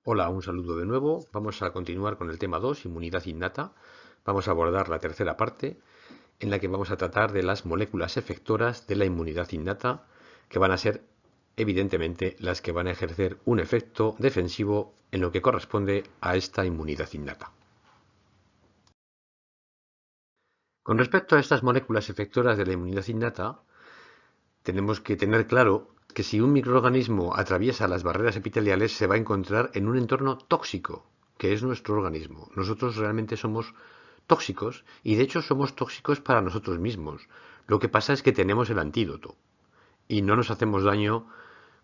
Hola, un saludo de nuevo. Vamos a continuar con el tema 2, inmunidad innata. Vamos a abordar la tercera parte, en la que vamos a tratar de las moléculas efectoras de la inmunidad innata, que van a ser, evidentemente, las que van a ejercer un efecto defensivo en lo que corresponde a esta inmunidad innata. Con respecto a estas moléculas efectoras de la inmunidad innata, tenemos que tener claro que si un microorganismo atraviesa las barreras epiteliales se va a encontrar en un entorno tóxico, que es nuestro organismo. Nosotros realmente somos tóxicos y de hecho somos tóxicos para nosotros mismos. Lo que pasa es que tenemos el antídoto y no nos hacemos daño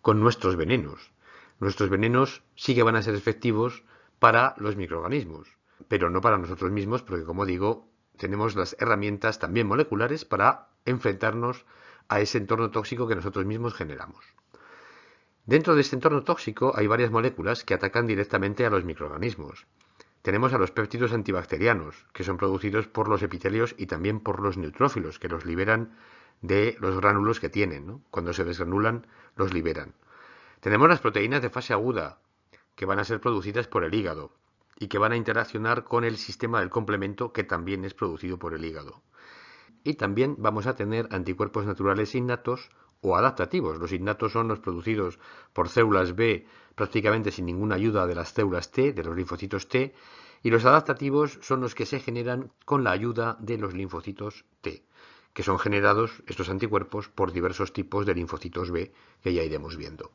con nuestros venenos. Nuestros venenos sí que van a ser efectivos para los microorganismos, pero no para nosotros mismos porque, como digo, tenemos las herramientas también moleculares para enfrentarnos a ese entorno tóxico que nosotros mismos generamos. Dentro de este entorno tóxico hay varias moléculas que atacan directamente a los microorganismos. Tenemos a los péptidos antibacterianos, que son producidos por los epitelios y también por los neutrófilos, que los liberan de los gránulos que tienen, ¿no? Cuando se desgranulan, los liberan. Tenemos las proteínas de fase aguda, que van a ser producidas por el hígado y que van a interaccionar con el sistema del complemento, que también es producido por el hígado. Y también vamos a tener anticuerpos naturales innatos o adaptativos. Los innatos son los producidos por células B prácticamente sin ninguna ayuda de las células T, de los linfocitos T, y los adaptativos son los que se generan con la ayuda de los linfocitos T, que son generados estos anticuerpos por diversos tipos de linfocitos B que ya iremos viendo.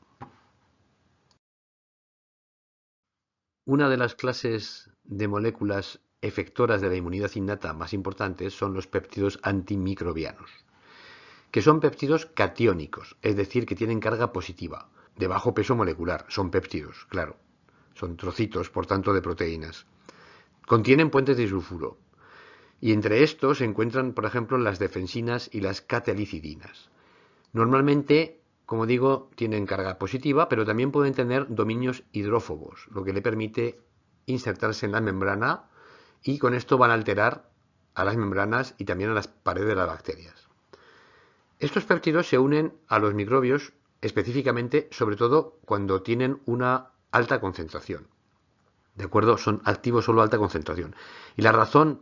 Una de las clases de moléculas efectoras de la inmunidad innata más importantes son los péptidos antimicrobianos, que son péptidos catiónicos, es decir, que tienen carga positiva, de bajo peso molecular, son péptidos, claro, son trocitos, por tanto, de proteínas. Contienen puentes de sulfuro, y entre estos se encuentran, por ejemplo, las defensinas y las catelicidinas. Normalmente, como digo, tienen carga positiva, pero también pueden tener dominios hidrófobos, lo que le permite insertarse en la membrana y con esto van a alterar a las membranas y también a las paredes de las bacterias. Estos péptidos se unen a los microbios específicamente, sobre todo cuando tienen una alta concentración. ¿De acuerdo? Son activos solo a alta concentración. Y la razón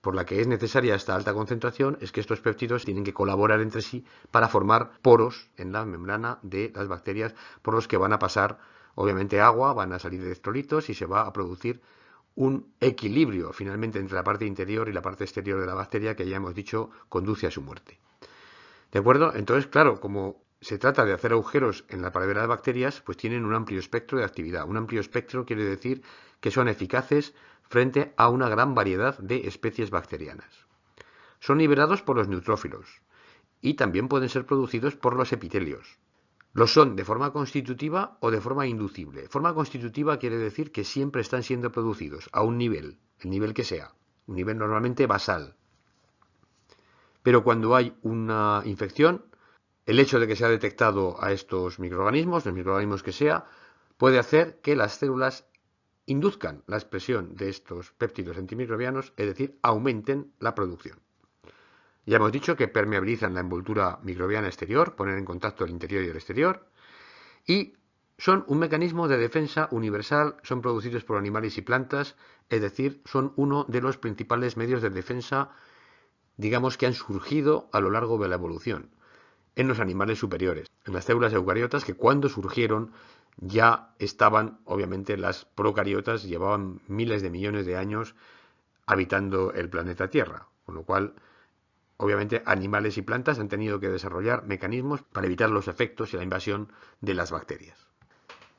por la que es necesaria esta alta concentración es que estos péptidos tienen que colaborar entre sí para formar poros en la membrana de las bacterias por los que van a pasar, obviamente, agua, van a salir electrolitos y se va a producir un equilibrio finalmente entre la parte interior y la parte exterior de la bacteria que ya hemos dicho conduce a su muerte. ¿De acuerdo? Entonces, claro, como se trata de hacer agujeros en la pared de las bacterias, pues tienen un amplio espectro de actividad. Un amplio espectro quiere decir que son eficaces frente a una gran variedad de especies bacterianas. Son liberados por los neutrófilos y también pueden ser producidos por los epitelios. Lo son de forma constitutiva o de forma inducible. Forma constitutiva quiere decir que siempre están siendo producidos a un nivel, el nivel que sea, un nivel normalmente basal. Pero cuando hay una infección, el hecho de que se ha detectado a estos microorganismos, los microorganismos que sea, puede hacer que las células induzcan la expresión de estos péptidos antimicrobianos, es decir, aumenten la producción. Ya hemos dicho que permeabilizan la envoltura microbiana exterior, ponen en contacto el interior y el exterior, y son un mecanismo de defensa universal, son producidos por animales y plantas, es decir, son uno de los principales medios de defensa, digamos, que han surgido a lo largo de la evolución en los animales superiores, en las células eucariotas que cuando surgieron ya estaban, obviamente las procariotas llevaban miles de millones de años habitando el planeta Tierra, con lo cual obviamente animales y plantas han tenido que desarrollar mecanismos para evitar los efectos y la invasión de las bacterias.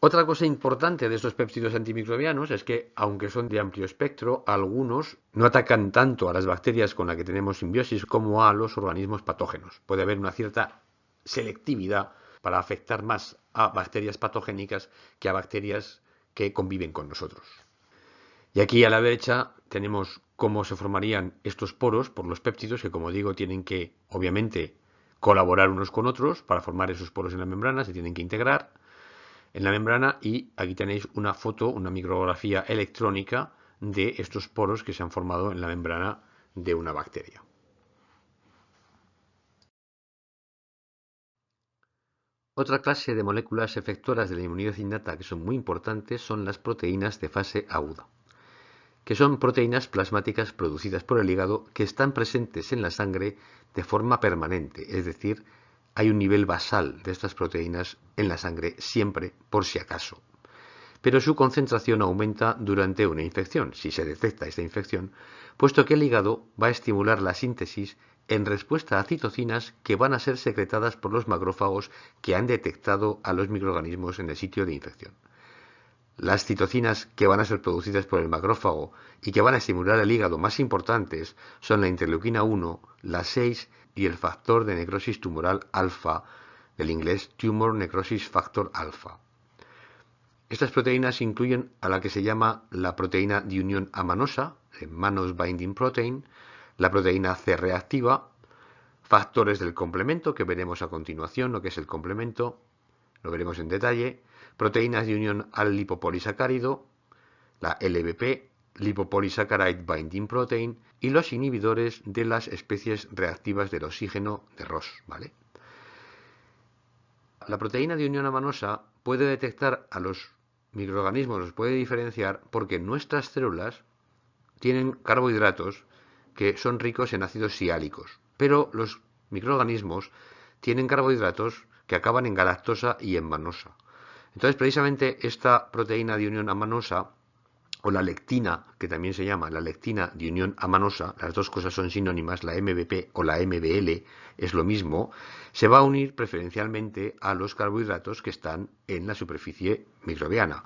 Otra cosa importante de estos péptidos antimicrobianos es que, aunque son de amplio espectro, algunos no atacan tanto a las bacterias con las que tenemos simbiosis como a los organismos patógenos. Puede haber una cierta selectividad para afectar más a bacterias patogénicas que a bacterias que conviven con nosotros. Y aquí a la derecha tenemos cómo se formarían estos poros por los péptidos que, como digo, tienen que, obviamente, colaborar unos con otros para formar esos poros en la membrana, se tienen que integrar en la membrana y aquí tenéis una foto, una micrografía electrónica de estos poros que se han formado en la membrana de una bacteria. Otra clase de moléculas efectoras de la inmunidad innata que son muy importantes son las proteínas de fase aguda, que son proteínas plasmáticas producidas por el hígado que están presentes en la sangre de forma permanente, es decir, hay un nivel basal de estas proteínas en la sangre siempre por si acaso. Pero su concentración aumenta durante una infección, si se detecta esta infección, puesto que el hígado va a estimular la síntesis en respuesta a citocinas que van a ser secretadas por los macrófagos que han detectado a los microorganismos en el sitio de infección. Las citocinas que van a ser producidas por el macrófago y que van a estimular el hígado más importantes son la interleuquina 1, la 6 y el factor de necrosis tumoral alfa, del inglés Tumor Necrosis Factor Alpha. Estas proteínas incluyen a la que se llama la proteína de unión amanosa, mannose binding protein, la proteína C reactiva, factores del complemento que veremos a continuación, lo que es el complemento, lo veremos en detalle, proteínas de unión al lipopolisacárido, la LBP, lipopolysaccharide binding protein, y los inhibidores de las especies reactivas del oxígeno de Ross, ¿vale? La proteína de unión amanosa puede detectar a los microorganismos, los puede diferenciar porque nuestras células tienen carbohidratos que son ricos en ácidos siálicos, pero los microorganismos tienen carbohidratos que acaban en galactosa y en manosa. Entonces, precisamente esta proteína de unión amanosa, o la lectina, que también se llama la lectina de unión amanosa, las dos cosas son sinónimas, la MBP o la MBL es lo mismo, se va a unir preferencialmente a los carbohidratos que están en la superficie microbiana.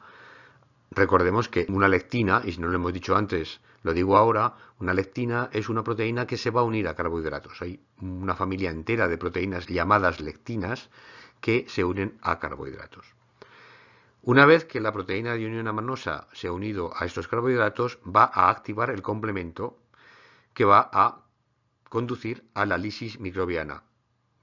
Recordemos que una lectina, y si no lo hemos dicho antes, lo digo ahora, una lectina es una proteína que se va a unir a carbohidratos. Hay una familia entera de proteínas llamadas lectinas que se unen a carbohidratos. Una vez que la proteína de unión amanosa se ha unido a estos carbohidratos, va a activar el complemento que va a conducir a la lisis microbiana.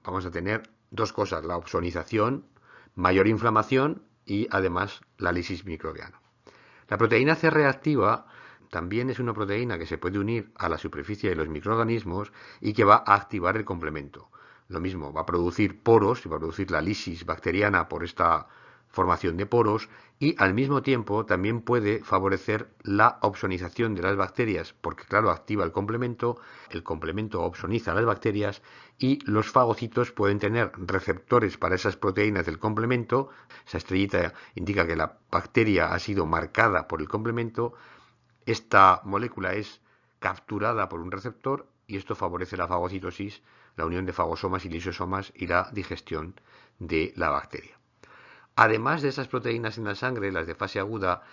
Vamos a tener dos cosas, la opsonización, mayor inflamación y además la lisis microbiana. La proteína C reactiva también es una proteína que se puede unir a la superficie de los microorganismos y que va a activar el complemento. Lo mismo, va a producir poros y va a producir la lisis bacteriana por esta formación de poros y al mismo tiempo también puede favorecer la opsonización de las bacterias porque claro, activa el complemento opsoniza las bacterias y los fagocitos pueden tener receptores para esas proteínas del complemento, esa estrellita indica que la bacteria ha sido marcada por el complemento, esta molécula es capturada por un receptor y esto favorece la fagocitosis, la unión de fagosomas y lisosomas y la digestión de la bacteria. Además de esas proteínas en la sangre, las de fase aguda,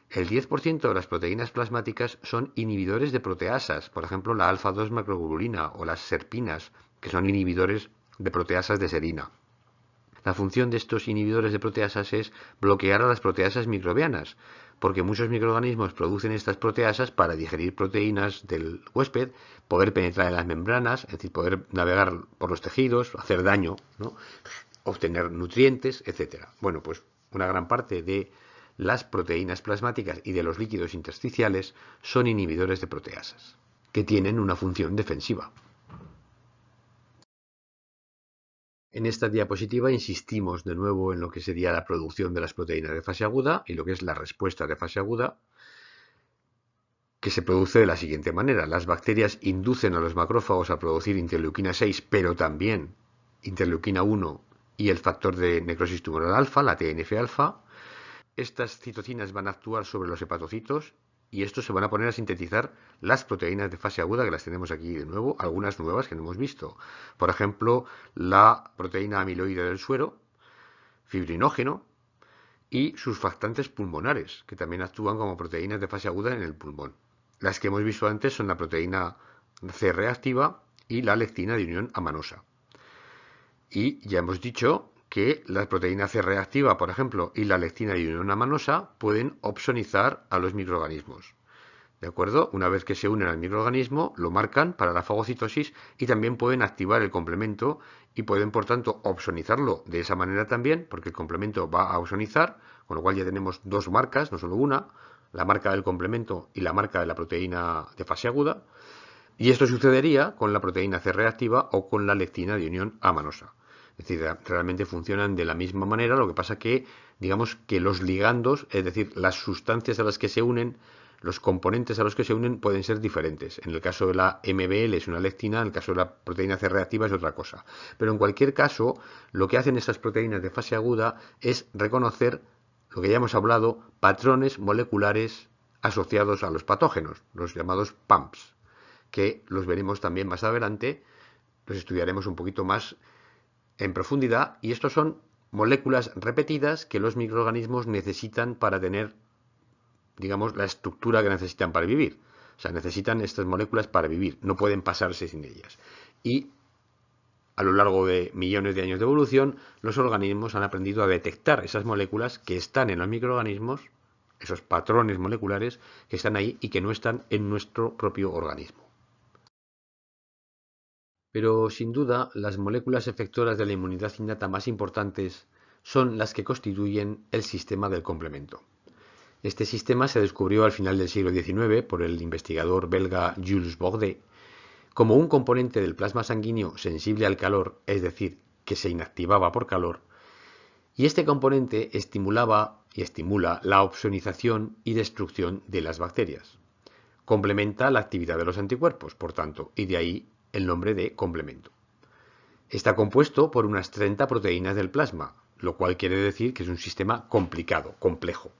el 10% de las proteínas plasmáticas son inhibidores de proteasas, por ejemplo la alfa-2 macroglobulina o las serpinas, que son inhibidores de proteasas de serina. La función de estos inhibidores de proteasas es bloquear a las proteasas microbianas, porque muchos microorganismos producen estas proteasas para digerir proteínas del huésped, poder penetrar en las membranas, es decir, poder navegar por los tejidos, hacer daño, ¿no? Obtener nutrientes, etc. Bueno, pues una gran parte de las proteínas plasmáticas y de los líquidos intersticiales son inhibidores de proteasas, que tienen una función defensiva. En esta diapositiva insistimos de nuevo en lo que sería la producción de las proteínas de fase aguda y lo que es la respuesta de fase aguda, que se produce de la siguiente manera. Las bacterias inducen a los macrófagos a producir interleuquina 6, pero también interleuquina 1 y el factor de necrosis tumoral alfa, la TNF-alfa. Estas citocinas van a actuar sobre los hepatocitos y estos se van a poner a sintetizar las proteínas de fase aguda, que las tenemos aquí de nuevo, algunas nuevas que no hemos visto. Por ejemplo, la proteína amiloide del suero, fibrinógeno y surfactantes pulmonares, que también actúan como proteínas de fase aguda en el pulmón. Las que hemos visto antes son la proteína C reactiva y la lectina de unión amanosa. Y ya hemos dicho que la proteína C reactiva, por ejemplo, y la lectina de unión amanosa pueden opsonizar a los microorganismos. ¿De acuerdo? Una vez que se unen al microorganismo, lo marcan para la fagocitosis y también pueden activar el complemento y pueden, por tanto, opsonizarlo de esa manera también, porque el complemento va a opsonizar, con lo cual ya tenemos dos marcas, no solo una, la marca del complemento y la marca de la proteína de fase aguda. Y esto sucedería con la proteína C reactiva o con la lectina de unión amanosa. Es decir, realmente funcionan de la misma manera, lo que pasa que, digamos que los ligandos, es decir, las sustancias a las que se unen, los componentes a los que se unen pueden ser diferentes. En el caso de la MBL es una lectina, en el caso de la proteína C reactiva es otra cosa. Pero en cualquier caso, lo que hacen estas proteínas de fase aguda es reconocer, lo que ya hemos hablado, patrones moleculares asociados a los patógenos, los llamados PAMPs, que los veremos también más adelante, los estudiaremos un poquito más en profundidad, y estos son moléculas repetidas que los microorganismos necesitan para tener, digamos, la estructura que necesitan para vivir. O sea, necesitan estas moléculas para vivir, no pueden pasarse sin ellas. Y a lo largo de millones de años de evolución, los organismos han aprendido a detectar esas moléculas que están en los microorganismos, esos patrones moleculares que están ahí y que no están en nuestro propio organismo. Pero sin duda, las moléculas efectoras de la inmunidad innata más importantes son las que constituyen el sistema del complemento. Este sistema se descubrió al final del siglo XIX por el investigador belga Jules Bordet como un componente del plasma sanguíneo sensible al calor, es decir, que se inactivaba por calor, y este componente estimulaba y estimula la opsonización y destrucción de las bacterias. Complementa la actividad de los anticuerpos, por tanto, y de ahí el nombre de complemento. Está compuesto por unas 30 proteínas del plasma, lo cual quiere decir que es un sistema complicado, complejo.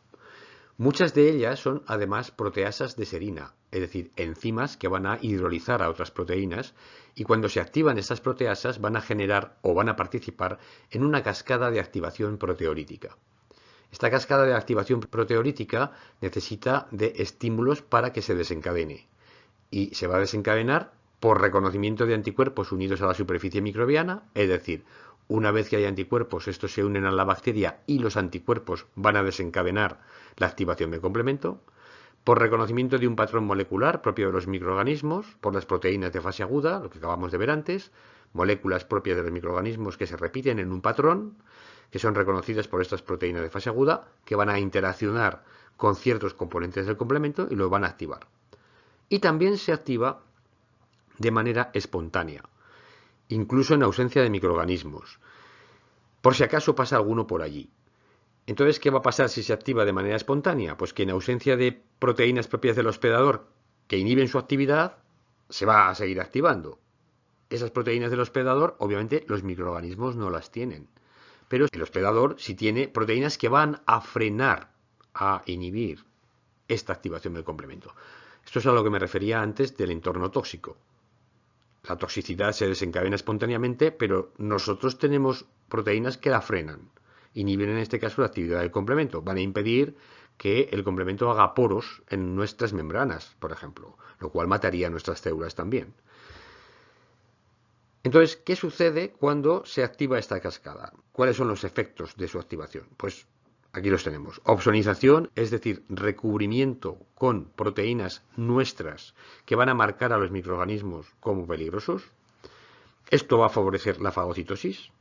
Muchas de ellas son además proteasas de serina, es decir, enzimas que van a hidrolizar a otras proteínas, y cuando se activan estas proteasas van a generar o van a participar en una cascada de activación proteolítica. Esta cascada de activación proteolítica necesita de estímulos para que se desencadene, y se va a desencadenar por reconocimiento de anticuerpos unidos a la superficie microbiana, es decir, una vez que hay anticuerpos, estos se unen a la bacteria y los anticuerpos van a desencadenar la activación del complemento, por reconocimiento de un patrón molecular propio de los microorganismos, por las proteínas de fase aguda, lo que acabamos de ver antes, moléculas propias de los microorganismos que se repiten en un patrón, que son reconocidas por estas proteínas de fase aguda, que van a interaccionar con ciertos componentes del complemento y lo van a activar. Y también se activa de manera espontánea, incluso en ausencia de microorganismos, por si acaso pasa alguno por allí. Entonces, ¿qué va a pasar si se activa de manera espontánea? Pues que en ausencia de proteínas propias del hospedador que inhiben su actividad, se va a seguir activando. Esas proteínas del hospedador, obviamente, los microorganismos no las tienen. Pero el hospedador sí tiene proteínas que van a frenar, a inhibir esta activación del complemento. Esto es a lo que me refería antes del entorno tóxico. La toxicidad se desencadena espontáneamente, pero nosotros tenemos proteínas que la frenan. Inhiben en este caso la actividad del complemento. Van a impedir que el complemento haga poros en nuestras membranas, por ejemplo, lo cual mataría a nuestras células también. Entonces, ¿qué sucede cuando se activa esta cascada? ¿Cuáles son los efectos de su activación? Pues aquí los tenemos. Opsonización, es decir, recubrimiento con proteínas nuestras que van a marcar a los microorganismos como peligrosos. Esto va a favorecer la fagocitosis.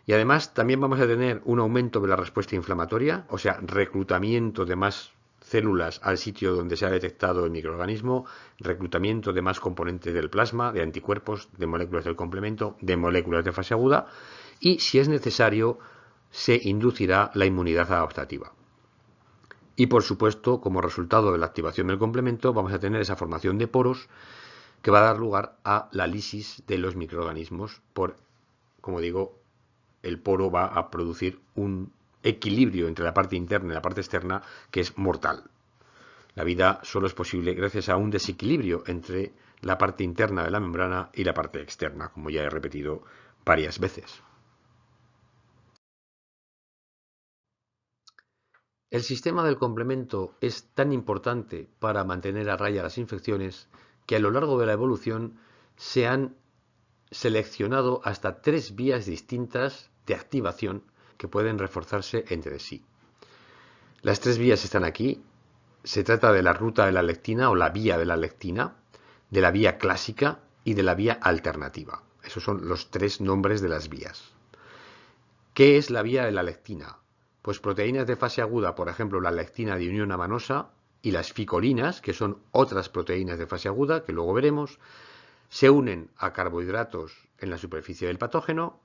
Y además también vamos a tener un aumento de la respuesta inflamatoria, o sea, reclutamiento de más células al sitio donde se ha detectado el microorganismo, reclutamiento de más componentes del plasma, de anticuerpos, de moléculas del complemento, de moléculas de fase aguda, y si es necesario, se inducirá la inmunidad adaptativa. Y por supuesto, como resultado de la activación del complemento, vamos a tener esa formación de poros que va a dar lugar a la lisis de los microorganismos por, como digo, el poro va a producir un equilibrio entre la parte interna y la parte externa que es mortal. La vida solo es posible gracias a un desequilibrio entre la parte interna de la membrana y la parte externa, como ya he repetido varias veces. El sistema del complemento es tan importante para mantener a raya las infecciones que a lo largo de la evolución se han seleccionado hasta 3 vías distintas de activación que pueden reforzarse entre sí. Las 3 vías están aquí. Se trata de la ruta de la lectina o la vía de la lectina, de la vía clásica y de la vía alternativa. Esos son los 3 nombres de las vías. ¿Qué es la vía de la lectina? Pues proteínas de fase aguda, por ejemplo la lectina de unión amanosa y las ficolinas, que son otras proteínas de fase aguda, que luego veremos, se unen a carbohidratos en la superficie del patógeno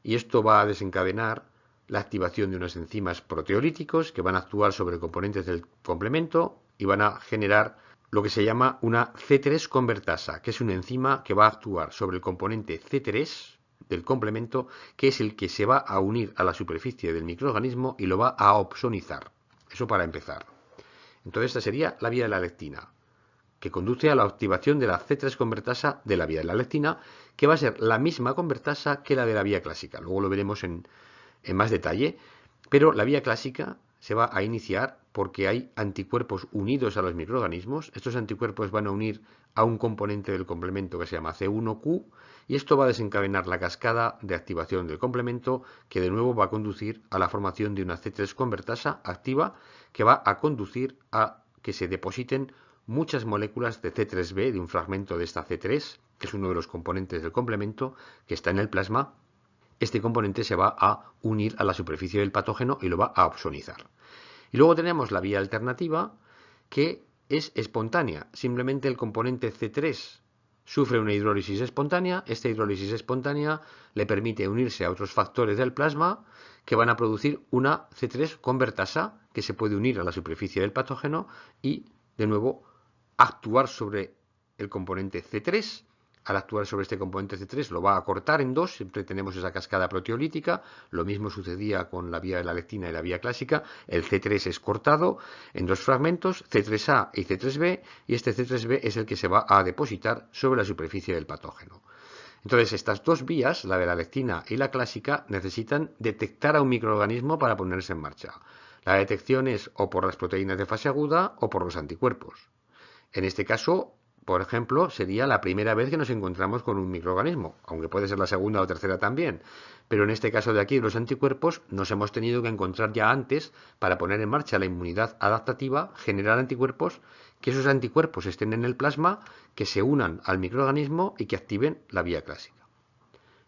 y esto va a desencadenar la activación de unas enzimas proteolíticos que van a actuar sobre componentes del complemento y van a generar lo que se llama una C3 convertasa, que es una enzima que va a actuar sobre el componente C3 del complemento, que es el que se va a unir a la superficie del microorganismo y lo va a opsonizar. Eso para empezar. Entonces esta sería la vía de la lectina, que conduce a la activación de la C3 convertasa de la vía de la lectina, que va a ser la misma convertasa que la de la vía clásica. Luego lo veremos en más detalle, pero la vía clásica se va a iniciar porque hay anticuerpos unidos a los microorganismos. Estos anticuerpos van a unir a un componente del complemento que se llama C1Q y esto va a desencadenar la cascada de activación del complemento, que de nuevo va a conducir a la formación de una C3 convertasa activa, que va a conducir a que se depositen muchas moléculas de C3b, de un fragmento de esta C3, que es uno de los componentes del complemento que está en el plasma. Este componente se va a unir a la superficie del patógeno y lo va a opsonizar. Y luego tenemos la vía alternativa, que es espontánea. Simplemente el componente C3 sufre una hidrólisis espontánea. Esta hidrólisis espontánea le permite unirse a otros factores del plasma que van a producir una C3 convertasa que se puede unir a la superficie del patógeno y, de nuevo, actuar sobre el componente C3. Al actuar sobre este componente C3 lo va a cortar en dos, siempre tenemos esa cascada proteolítica, lo mismo sucedía con la vía de la lectina y la vía clásica, el C3 es cortado en dos fragmentos, C3A y C3B, y este C3B es el que se va a depositar sobre la superficie del patógeno. Entonces estas dos vías, la de la lectina y la clásica, necesitan detectar a un microorganismo para ponerse en marcha. La detección es o por las proteínas de fase aguda o por los anticuerpos. En este caso, por ejemplo, sería la primera vez que nos encontramos con un microorganismo, aunque puede ser la segunda o tercera también. Pero en este caso de aquí, los anticuerpos, nos hemos tenido que encontrar ya antes para poner en marcha la inmunidad adaptativa, generar anticuerpos, que esos anticuerpos estén en el plasma, que se unan al microorganismo y que activen la vía clásica.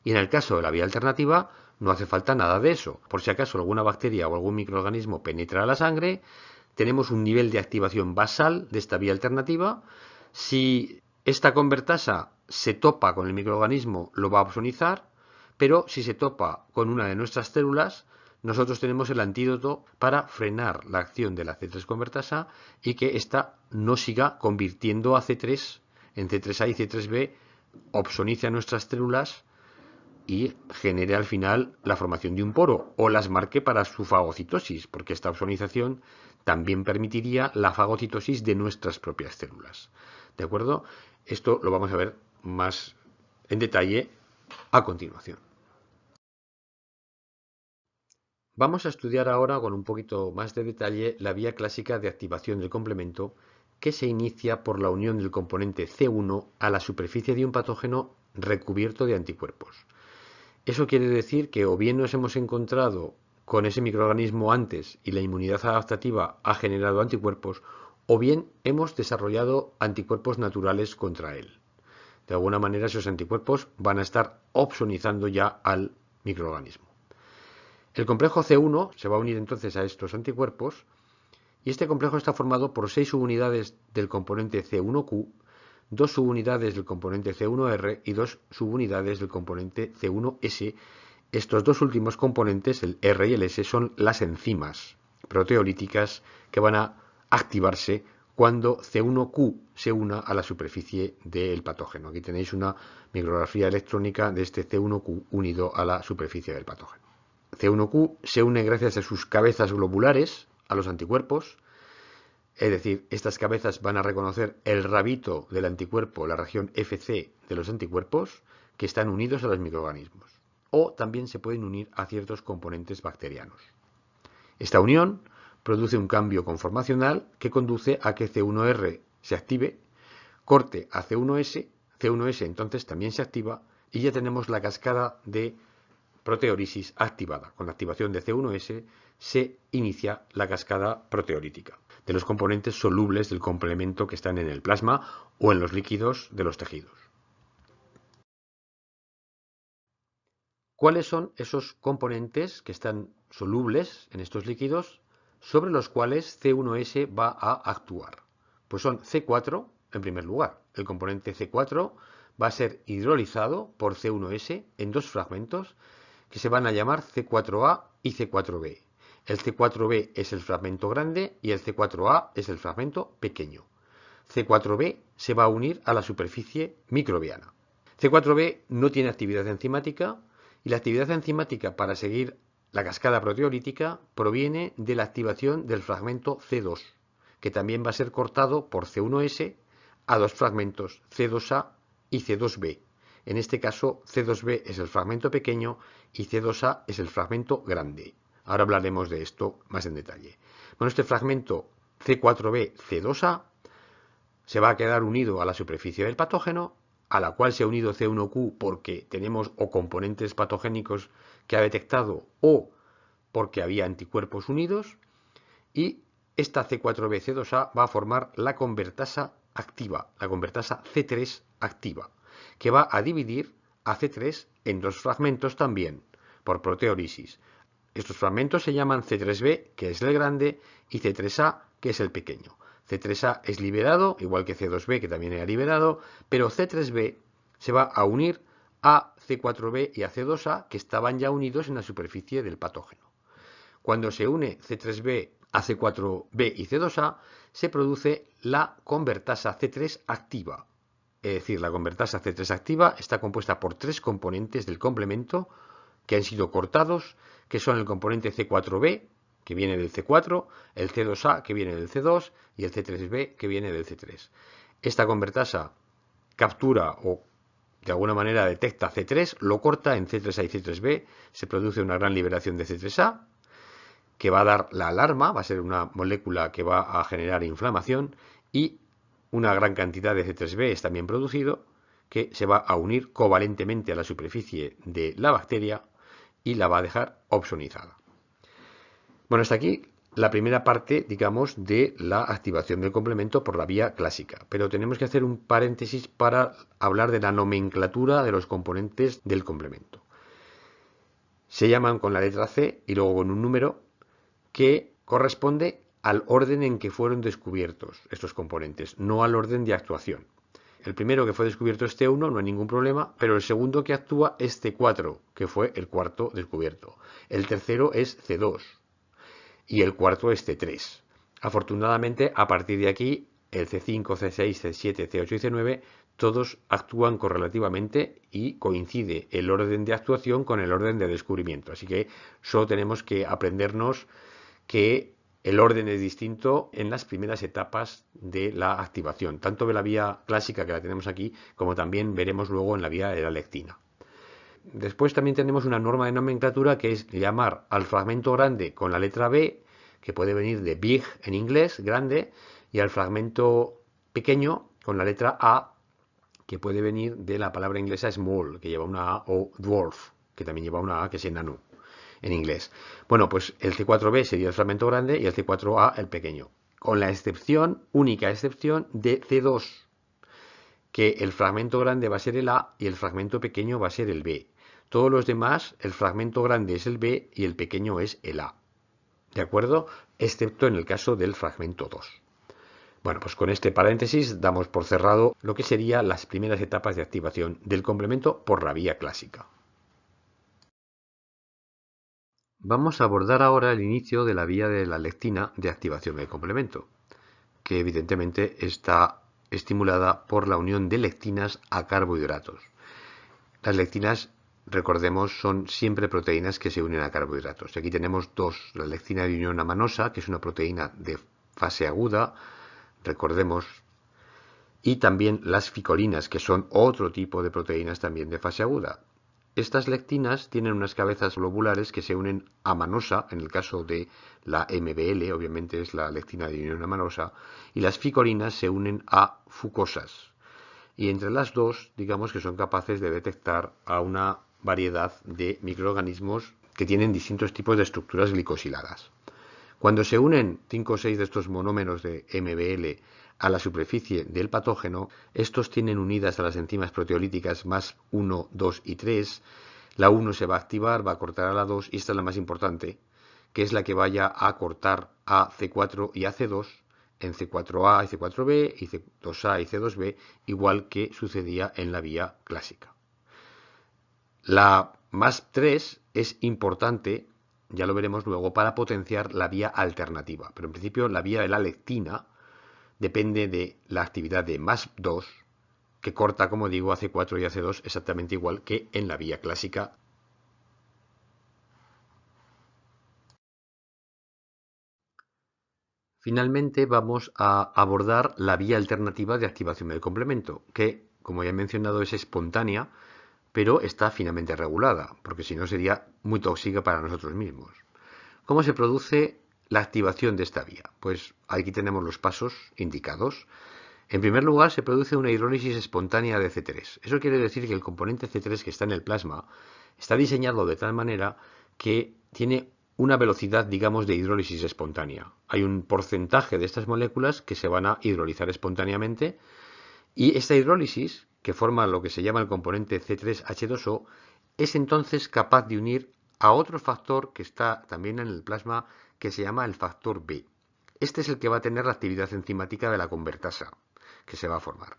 Y en el caso de la vía alternativa, no hace falta nada de eso. Por si acaso alguna bacteria o algún microorganismo penetra a la sangre, tenemos un nivel de activación basal de esta vía alternativa. Si esta convertasa se topa con el microorganismo, lo va a opsonizar, pero si se topa con una de nuestras células, nosotros tenemos el antídoto para frenar la acción de la C3 convertasa y que ésta no siga convirtiendo a C3 en C3A y C3B, opsonice a nuestras células y genere al final la formación de un poro o las marque para su fagocitosis, porque esta opsonización también permitiría la fagocitosis de nuestras propias células. ¿De acuerdo? Esto lo vamos a ver más en detalle a continuación. Vamos a estudiar ahora con un poquito más de detalle la vía clásica de activación del complemento, que se inicia por la unión del componente C1 a la superficie de un patógeno recubierto de anticuerpos. Eso quiere decir que o bien nos hemos encontrado con ese microorganismo antes y la inmunidad adaptativa ha generado anticuerpos, o bien hemos desarrollado anticuerpos naturales contra él. De alguna manera esos anticuerpos van a estar opsonizando ya al microorganismo. El complejo C1 se va a unir entonces a estos anticuerpos y este complejo está formado por 6 subunidades del componente C1Q, 2 subunidades del componente C1R y 2 subunidades del componente C1S. Estos dos últimos componentes, el R y el S, son las enzimas proteolíticas que van a activarse cuando C1Q se una a la superficie del patógeno. Aquí tenéis una micrografía electrónica de este C1Q unido a la superficie del patógeno. C1Q se une gracias a sus cabezas globulares a los anticuerpos. Es decir, estas cabezas van a reconocer el rabito del anticuerpo, la región FC de los anticuerpos, que están unidos a los microorganismos. O también se pueden unir a ciertos componentes bacterianos. Esta unión produce un cambio conformacional que conduce a que C1R se active, corte a C1S, C1S entonces también se activa y ya tenemos la cascada de proteólisis activada. Con la activación de C1S se inicia la cascada proteolítica de los componentes solubles del complemento que están en el plasma o en los líquidos de los tejidos. ¿Cuáles son esos componentes que están solubles en estos líquidos sobre los cuales C1S va a actuar? Pues son C4 en primer lugar. El componente C4 va a ser hidrolizado por C1S en dos fragmentos. que se van a llamar C4A y C4B. El C4B es el fragmento grande y el C4A es el fragmento pequeño. C4B se va a unir a la superficie microbiana. C4B no tiene actividad enzimática y la actividad enzimática para seguir la cascada proteolítica proviene de la activación del fragmento C2, que también va a ser cortado por C1S a dos fragmentos C2A y C2B. En este caso, C2B es el fragmento pequeño y C2A es el fragmento grande. Ahora hablaremos de esto más en detalle. Bueno, este fragmento C4B, C2A se va a quedar unido a la superficie del patógeno, a la cual se ha unido C1Q porque tenemos o componentes patogénicos que ha detectado o porque había anticuerpos unidos, y esta C4B-C2A va a formar la convertasa activa, la convertasa C3 activa, que va a dividir a C3 en dos fragmentos también, por proteólisis. Estos fragmentos se llaman C3B, que es el grande, y C3A, que es el pequeño. C3A es liberado, igual que C2B, que también era liberado, pero C3B se va a unir a C4B y a C2A, que estaban ya unidos en la superficie del patógeno. Cuando se une C3B a C4B y C2A, se produce la convertasa C3 activa. Es decir, la convertasa C3 activa está compuesta por tres componentes del complemento que han sido cortados, que son el componente C4B, que viene del C4, el C2A, que viene del C2, y el C3B, que viene del C3. Esta convertasa captura o de alguna manera detecta C3, lo corta en C3A y C3B, se produce una gran liberación de C3A, que va a dar la alarma, va a ser una molécula que va a generar inflamación, y una gran cantidad de C3B es también producido, que se va a unir covalentemente a la superficie de la bacteria y la va a dejar opsonizada. Bueno, hasta aquí la primera parte, digamos, de la activación del complemento por la vía clásica. Pero tenemos que hacer un paréntesis para hablar de la nomenclatura de los componentes del complemento. Se llaman con la letra C y luego con un número que corresponde al orden en que fueron descubiertos estos componentes, no al orden de actuación. El primero que fue descubierto es T1, no hay ningún problema, pero el segundo que actúa es T4, que fue el cuarto descubierto. El tercero es C2 y el cuarto es C3. Afortunadamente, a partir de aquí, el C5, C6, C7, C8 y C9, todos actúan correlativamente y coincide el orden de actuación con el orden de descubrimiento. Así que solo tenemos que aprendernos que el orden es distinto en las primeras etapas de la activación, tanto de la vía clásica que la tenemos aquí, como también veremos luego en la vía de la lectina. Después también tenemos una norma de nomenclatura que es llamar al fragmento grande con la letra B, que puede venir de big en inglés, grande, y al fragmento pequeño con la letra A, que puede venir de la palabra inglesa small, que lleva una A, o dwarf, que también lleva una A, que es enano en inglés. Bueno, pues el C4B sería el fragmento grande y el C4A el pequeño, con la excepción, única excepción, de C2, que el fragmento grande va a ser el A y el fragmento pequeño va a ser el B. Todos los demás, el fragmento grande es el B y el pequeño es el A. ¿De acuerdo? Excepto en el caso del fragmento 2. Bueno, pues con este paréntesis damos por cerrado lo que serían las primeras etapas de activación del complemento por la vía clásica. Vamos a abordar ahora el inicio de la vía de la lectina de activación del complemento, que evidentemente está estimulada por la unión de lectinas a carbohidratos. Las lectinas, recordemos, son siempre proteínas que se unen a carbohidratos. Aquí tenemos dos, la lectina de unión amanosa, que es una proteína de fase aguda, recordemos, y también las ficolinas, que son otro tipo de proteínas también de fase aguda. Estas lectinas tienen unas cabezas globulares que se unen a manosa, en el caso de la MBL, obviamente es la lectina de unión amanosa, y las ficolinas se unen a fucosas. Y entre las dos, digamos que son capaces de detectar a una variedad de microorganismos que tienen distintos tipos de estructuras glicosiladas. Cuando se unen 5 o 6 de estos monómeros de MBL a la superficie del patógeno, estos tienen unidas a las enzimas proteolíticas más 1, 2 y 3. La 1 se va a activar, va a cortar a la 2, y esta es la más importante, que es la que vaya a cortar a C4 y a C2 en C4A y C4B y C2A y C2B, igual que sucedía en la vía clásica. La más 3 es importante, ya lo veremos luego, para potenciar la vía alternativa. Pero en principio la vía de la lectina depende de la actividad de más 2, que corta, como digo, AC4 y AC2 exactamente igual que en la vía clásica. Finalmente vamos a abordar la vía alternativa de activación del complemento, que, como ya he mencionado, es espontánea, pero está finamente regulada, porque si no sería muy tóxica para nosotros mismos. ¿Cómo se produce la activación de esta vía? Pues aquí tenemos los pasos indicados. En primer lugar, se produce una hidrólisis espontánea de C3. Eso quiere decir que el componente C3 que está en el plasma está diseñado de tal manera que tiene una velocidad, digamos, de hidrólisis espontánea. Hay un porcentaje de estas moléculas que se van a hidrolizar espontáneamente y esta hidrólisis, que forma lo que se llama el componente C3H2O, es entonces capaz de unir a otro factor que está también en el plasma que se llama el factor B. Este es el que va a tener la actividad enzimática de la convertasa que se va a formar.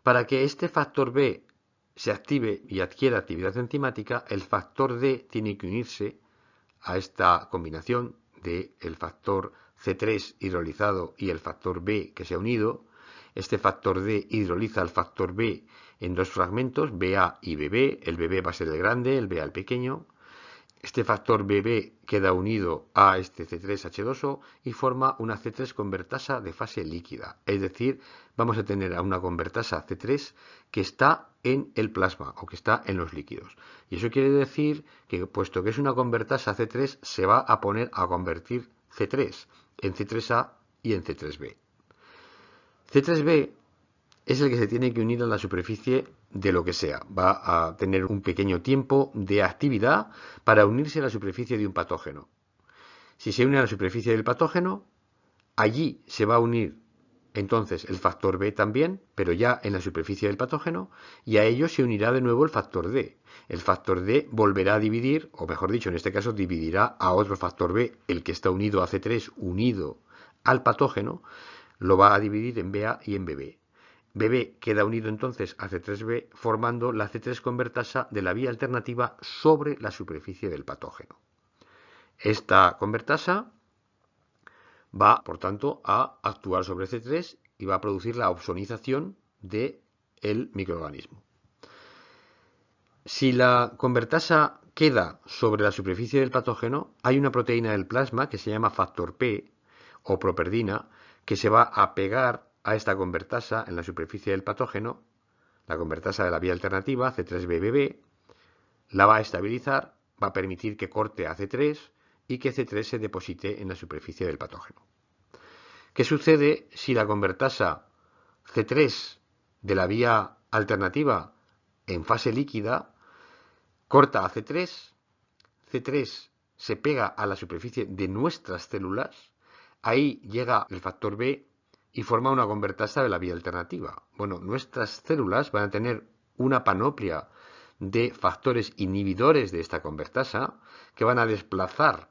Para que este factor B se active y adquiera actividad enzimática, el factor D tiene que unirse a esta combinación del factor C3 hidrolizado y el factor B que se ha unido. Este factor D hidroliza al factor B en dos fragmentos, BA y BB. El BB va a ser el grande, el BA el pequeño. Este factor BB queda unido a este C3H2O y forma una C3 convertasa de fase líquida. Es decir, vamos a tener a una convertasa C3 que está en el plasma o que está en los líquidos. Y eso quiere decir que, puesto que es una convertasa C3, se va a poner a convertir C3 en C3A y en C3B. C3B es el que se tiene que unir a la superficie de lo que sea. Va a tener un pequeño tiempo de actividad para unirse a la superficie de un patógeno. Si se une a la superficie del patógeno, allí se va a unir entonces el factor B también, pero ya en la superficie del patógeno, y a ello se unirá de nuevo el factor D. El factor D volverá a dividir, o mejor dicho, en este caso dividirá a otro factor B, el que está unido a C3, unido al patógeno, lo va a dividir en BA y en BB. BB queda unido entonces a C3B formando la C3 convertasa de la vía alternativa sobre la superficie del patógeno. Esta convertasa va, por tanto, a actuar sobre C3 y va a producir la opsonización del microorganismo. Si la convertasa queda sobre la superficie del patógeno, hay una proteína del plasma que se llama factor P o properdina que se va a pegar a esta convertasa en la superficie del patógeno, la convertasa de la vía alternativa, C3BBB, la va a estabilizar, va a permitir que corte a C3 y que C3 se deposite en la superficie del patógeno. ¿Qué sucede si la convertasa C3 de la vía alternativa en fase líquida corta a C3, C3 se pega a la superficie de nuestras células, ahí llega el factor B y forma una convertasa de la vía alternativa? Bueno, nuestras células van a tener una panoplia de factores inhibidores de esta convertasa que van a desplazar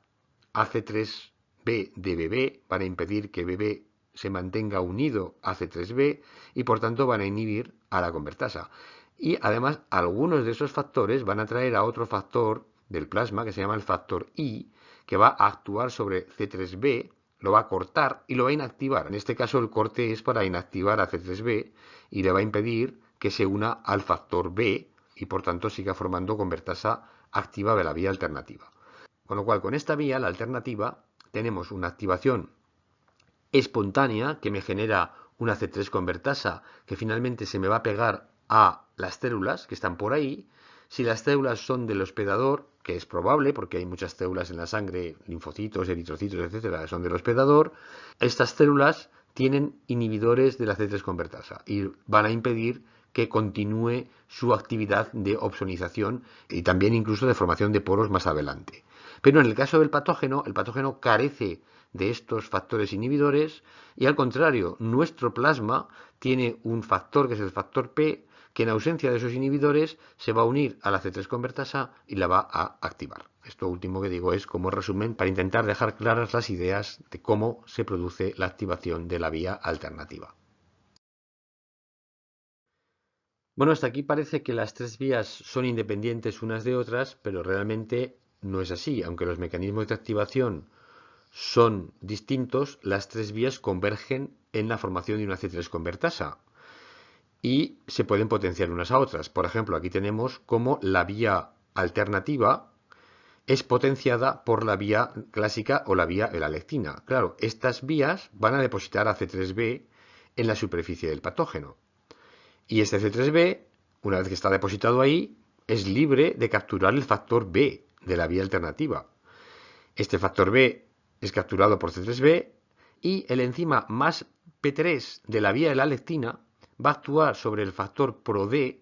a C3B de BB, van a impedir que BB se mantenga unido a C3B y por tanto van a inhibir a la convertasa. Y además algunos de esos factores van a traer a otro factor del plasma que se llama el factor I, que va a actuar sobre C3B, lo va a cortar y lo va a inactivar. En este caso el corte es para inactivar a C3B y le va a impedir que se una al factor B y por tanto siga formando convertasa activa de la vía alternativa. Con lo cual, con esta vía, la alternativa, tenemos una activación espontánea que me genera una C3 convertasa que finalmente se me va a pegar a las células que están por ahí. Si las células son del hospedador, que es probable porque hay muchas células en la sangre, linfocitos, eritrocitos, etcétera, son del hospedador, estas células tienen inhibidores de la C3 convertasa y van a impedir que continúe su actividad de opsonización y también incluso de formación de poros más adelante. Pero en el caso del patógeno, el patógeno carece de estos factores inhibidores y al contrario, nuestro plasma tiene un factor que es el factor P que en ausencia de esos inhibidores se va a unir a la C3 convertasa y la va a activar. Esto último que digo es como resumen para intentar dejar claras las ideas de cómo se produce la activación de la vía alternativa. Bueno, hasta aquí parece que las tres vías son independientes unas de otras, pero realmente no es así. Aunque los mecanismos de activación son distintos, las tres vías convergen en la formación de una C3 convertasa y se pueden potenciar unas a otras. Por ejemplo, aquí tenemos cómo la vía alternativa es potenciada por la vía clásica o la vía L-lectina. Claro, estas vías van a depositar a C3b en la superficie del patógeno. Y este C3b, una vez que está depositado ahí, es libre de capturar el factor B de la vía alternativa. Este factor B es capturado por C3b y el enzima más P3 de la vía de la lectina va a actuar sobre el factor ProD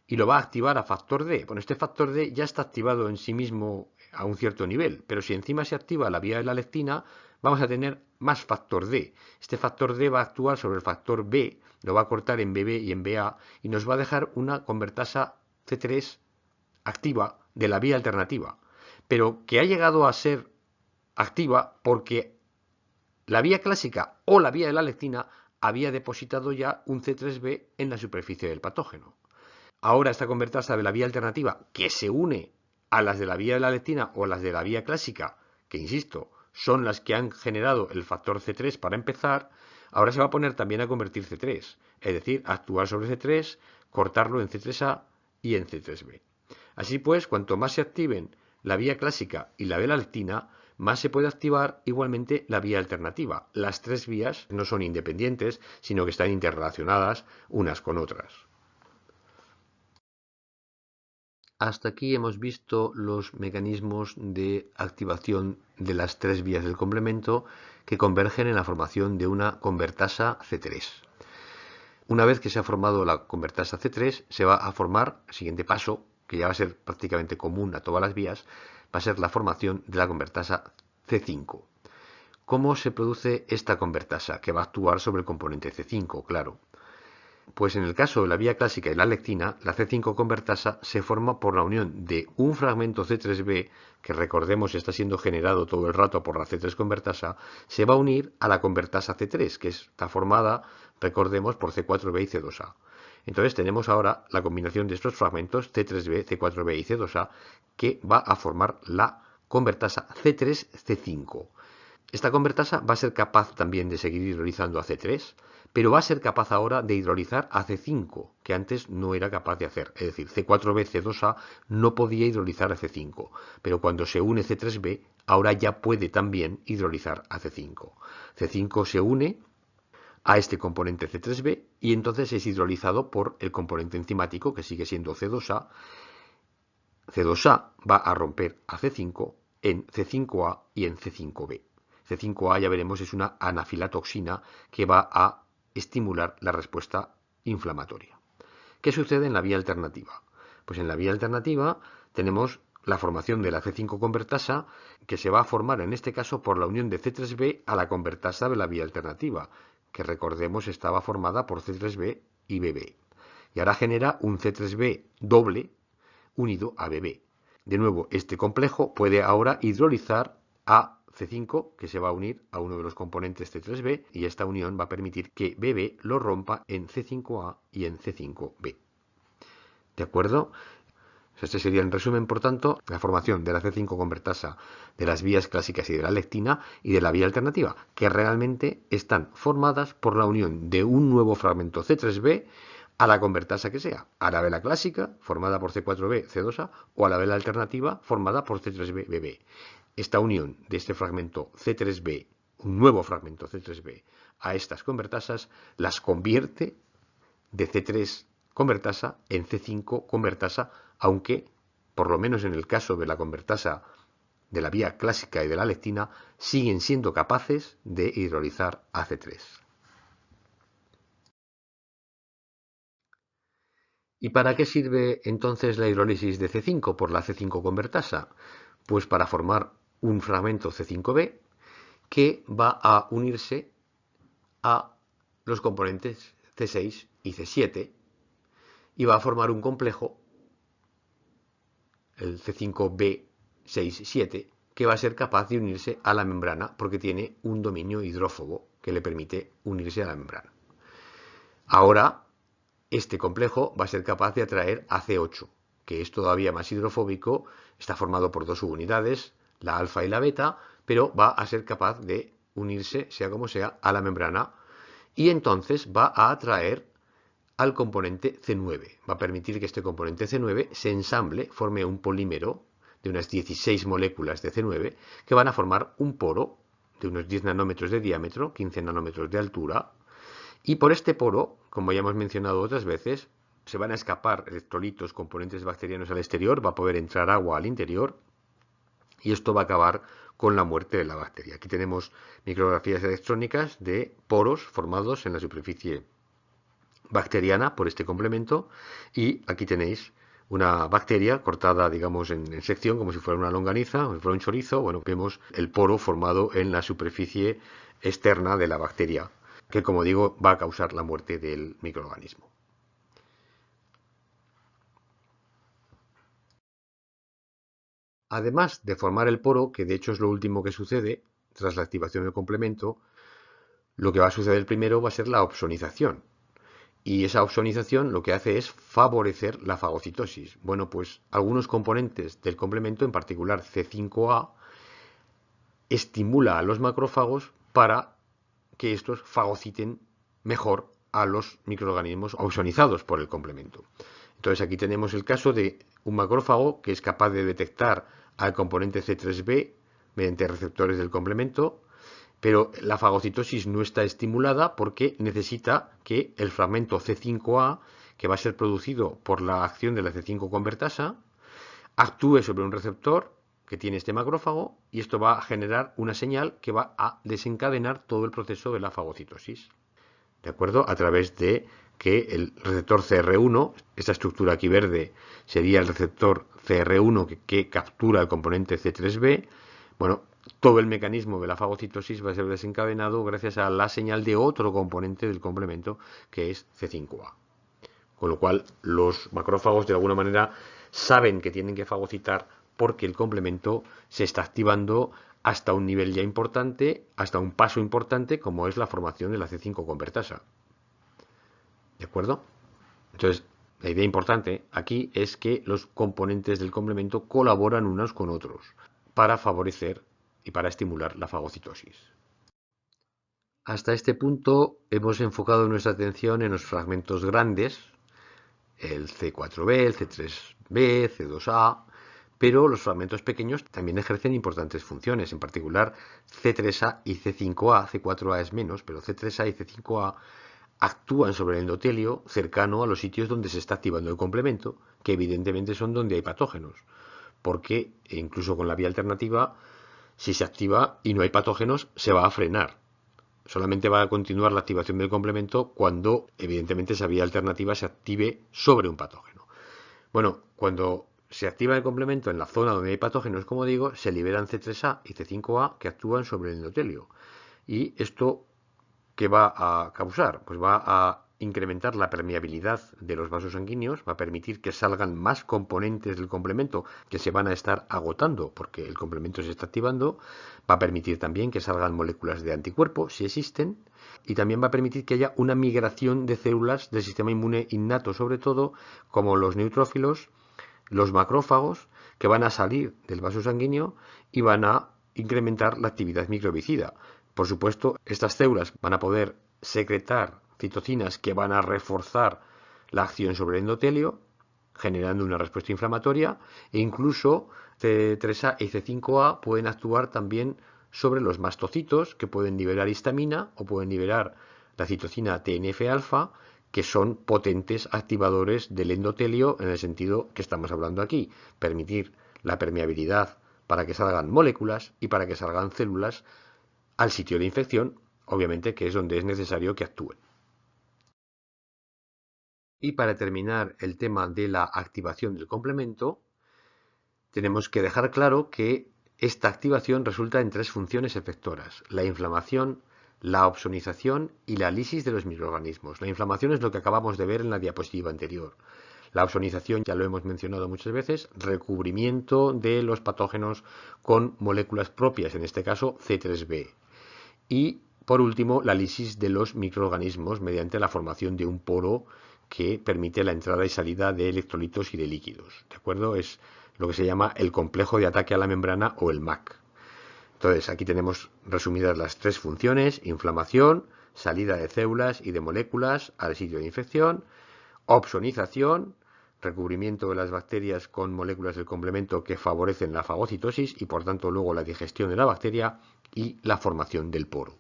y lo va a activar a factor D. Bueno, este factor D ya está activado en sí mismo a un cierto nivel, pero si encima se activa la vía de la lectina, vamos a tener más factor D. Este factor D va a actuar sobre el factor B, lo va a cortar en BB y en BA y nos va a dejar una convertasa C3 activa de la vía alternativa, pero que ha llegado a ser activa porque la vía clásica o la vía de la lectina había depositado ya un C3b en la superficie del patógeno. Ahora esta convertasa de la vía alternativa, que se une a las de la vía de la lectina o a las de la vía clásica, que insisto, son las que han generado el factor C3 para empezar, ahora se va a poner también a convertir C3, es decir, a actuar sobre C3, cortarlo en C3A y en C3B. Así pues, cuanto más se activen la vía clásica y la vía lectina, más se puede activar igualmente la vía alternativa. Las tres vías no son independientes, sino que están interrelacionadas unas con otras. Hasta aquí hemos visto los mecanismos de activación de las tres vías del complemento que convergen en la formación de una convertasa C3. Una vez que se ha formado la convertasa C3, se va a formar, el siguiente paso, que ya va a ser prácticamente común a todas las vías, va a ser la formación de la convertasa C5. ¿Cómo se produce esta convertasa? Que va a actuar sobre el componente C5, claro. Pues en el caso de la vía clásica y la lectina, la C5 convertasa se forma por la unión de un fragmento C3b, que recordemos está siendo generado todo el rato por la C3 convertasa, se va a unir a la convertasa C3, que está formada, recordemos, por C4b y C2a. Entonces tenemos ahora la combinación de estos fragmentos C3b, C4b y C2a, que va a formar la convertasa C3C5. Esta convertasa va a ser capaz también de seguir hidrolizando a C3, pero va a ser capaz ahora de hidrolizar a C5, que antes no era capaz de hacer. Es decir, C4b, C2a no podía hidrolizar a C5, pero cuando se une C3b, ahora ya puede también hidrolizar a C5. C5 se une a este componente C3b y entonces es hidrolizado por el componente enzimático, que sigue siendo C2a. C2a va a romper a C5 en C5a y en C5b. C5a, ya veremos, es una anafilatoxina que va a estimular la respuesta inflamatoria. ¿Qué sucede en la vía alternativa? Pues en la vía alternativa tenemos la formación de la C5 convertasa, que se va a formar en este caso por la unión de C3b a la convertasa de la vía alternativa, que recordemos estaba formada por C3b y Bb. Y ahora genera un C3b doble unido a Bb. De nuevo, este complejo puede ahora hidrolizar a C5, que se va a unir a uno de los componentes C3b, y esta unión va a permitir que Bb lo rompa en C5a y en C5b. ¿De acuerdo? Este sería en resumen, por tanto, la formación de la C5 convertasa de las vías clásicas y de la lectina y de la vía alternativa, que realmente están formadas por la unión de un nuevo fragmento C3b a la convertasa que sea, a la vela clásica, formada por C4b, C2a, o a la vela alternativa, formada por C3b, Bb. Esta unión de este fragmento C3b, un nuevo fragmento C3b, a estas convertasas, las convierte de C3 convertasa en C5 convertasa, aunque, por lo menos en el caso de la convertasa de la vía clásica y de la lectina, siguen siendo capaces de hidrolizar a C3. ¿Y para qué sirve entonces la hidrólisis de C5 por la C5 convertasa? Pues para formar un fragmento C5b que va a unirse a los componentes C6 y C7 y va a formar un complejo, el C5b6-7, que va a ser capaz de unirse a la membrana porque tiene un dominio hidrófobo que le permite unirse a la membrana. Ahora este complejo va a ser capaz de atraer AC8, que es todavía más hidrofóbico, está formado por dos subunidades, la alfa y la beta, pero va a ser capaz de unirse, sea como sea, a la membrana y entonces va a atraer al componente C9. Va a permitir que este componente C9 se ensamble, forme un polímero de unas 16 moléculas de C9 que van a formar un poro de unos 10 nanómetros de diámetro, 15 nanómetros de altura, y por este poro, como ya hemos mencionado otras veces, se van a escapar electrolitos, componentes bacterianos al exterior, va a poder entrar agua al interior y esto va a acabar con la muerte de la bacteria. Aquí tenemos micrografías electrónicas de poros formados en la superficie bacteriana por este complemento y aquí tenéis una bacteria cortada, digamos, en sección, como si fuera una longaniza, como si fuera un chorizo. Bueno, vemos el poro formado en la superficie externa de la bacteria, que, como digo, va a causar la muerte del microorganismo. Además de formar el poro, que de hecho es lo último que sucede tras la activación del complemento, lo que va a suceder primero va a ser la opsonización. Y esa opsonización lo que hace es favorecer la fagocitosis. Bueno, pues algunos componentes del complemento, en particular C5A, estimula a los macrófagos para que estos fagociten mejor a los microorganismos opsonizados por el complemento. Entonces aquí tenemos el caso de un macrófago que es capaz de detectar al componente C3b mediante receptores del complemento, pero la fagocitosis no está estimulada porque necesita que el fragmento C5A, que va a ser producido por la acción de la C5 convertasa, actúe sobre un receptor que tiene este macrófago y esto va a generar una señal que va a desencadenar todo el proceso de la fagocitosis. ¿De acuerdo? A través de que el receptor CR1, esta estructura aquí verde sería el receptor CR1 que captura el componente C3b. Bueno, todo el mecanismo de la fagocitosis va a ser desencadenado gracias a la señal de otro componente del complemento que es C5A. Con lo cual, los macrófagos de alguna manera saben que tienen que fagocitar porque el complemento se está activando hasta un nivel ya importante, hasta un paso importante como es la formación de la C5 convertasa. ¿De acuerdo? Entonces, la idea importante aquí es que los componentes del complemento colaboran unos con otros para favorecer y para estimular la fagocitosis. Hasta este punto hemos enfocado nuestra atención en los fragmentos grandes, el C4b, el C3b, C2a, pero los fragmentos pequeños también ejercen importantes funciones, en particular C3a y C5a, C4a es menos, pero C3a y C5a actúan sobre el endotelio cercano a los sitios donde se está activando el complemento, que evidentemente son donde hay patógenos, porque incluso con la vía alternativa, si se activa y no hay patógenos, se va a frenar. Solamente va a continuar la activación del complemento cuando, evidentemente, esa vía alternativa se active sobre un patógeno. Bueno, cuando se activa el complemento en la zona donde hay patógenos, como digo, se liberan C3A y C5A que actúan sobre el endotelio. Y esto, ¿qué va a causar? Pues va a incrementar la permeabilidad de los vasos sanguíneos, va a permitir que salgan más componentes del complemento que se van a estar agotando porque el complemento se está activando, va a permitir también que salgan moléculas de anticuerpo si existen y también va a permitir que haya una migración de células del sistema inmune innato, sobre todo como los neutrófilos, los macrófagos, que van a salir del vaso sanguíneo y van a incrementar la actividad microbicida. Por supuesto, estas células van a poder secretar citocinas que van a reforzar la acción sobre el endotelio, generando una respuesta inflamatoria, e incluso C3A y C5A pueden actuar también sobre los mastocitos, que pueden liberar histamina o pueden liberar la citocina TNF-alfa, que son potentes activadores del endotelio en el sentido que estamos hablando aquí, permitir la permeabilidad para que salgan moléculas y para que salgan células al sitio de infección, obviamente que es donde es necesario que actúen. Y para terminar el tema de la activación del complemento, tenemos que dejar claro que esta activación resulta en tres funciones efectoras: la inflamación, la opsonización y la lisis de los microorganismos. La inflamación es lo que acabamos de ver en la diapositiva anterior. La opsonización, ya lo hemos mencionado muchas veces, recubrimiento de los patógenos con moléculas propias, en este caso C3b. Y, por último, la lisis de los microorganismos mediante la formación de un poro que permite la entrada y salida de electrolitos y de líquidos, ¿de acuerdo? Es lo que se llama el complejo de ataque a la membrana o el MAC. Entonces, aquí tenemos resumidas las tres funciones: inflamación, salida de células y de moléculas al sitio de infección, opsonización, recubrimiento de las bacterias con moléculas del complemento que favorecen la fagocitosis y por tanto luego la digestión de la bacteria, y la formación del poro.